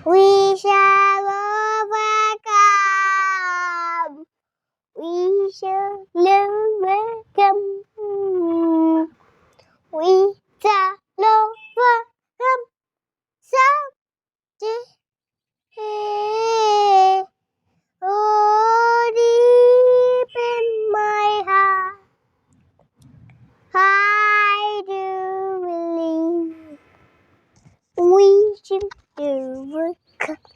We shall overcome. We shall overcome. We shall overcome someday. Oh, deep in my heart, I do believe we shall overcome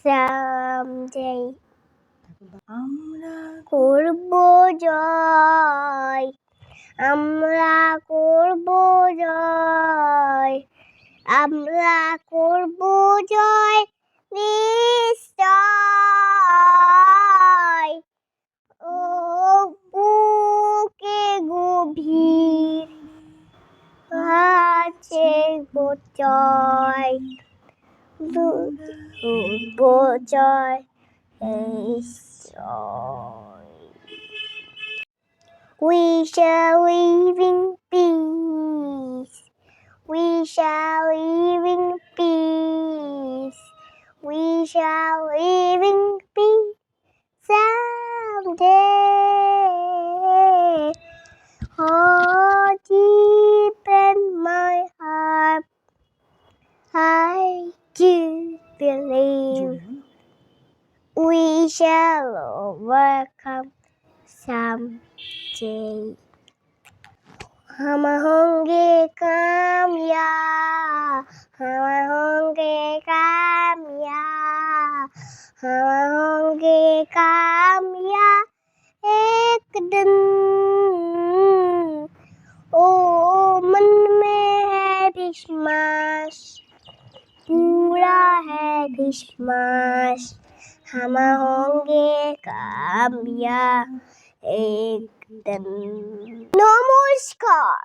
someday. আমরা করব জয়, আমরা করব জয়, আমরা করব জয় নিশ্চয়। ও বুকে গভীর আছে জয়, করব জয় নিশ্চয়। We shall live in peace. We shall live in peace. We shall live in peace someday. Oh, deep in my heart, I do believe we shall overcome someday. हम होंगे कामयाब, हम होंगे कामयाब, हम होंगे कामयाब एक दिन। ओ मन में है विश्वास, पूरा है विश्वास, हम होंगे कामयाब एक दिन। नमस्कार।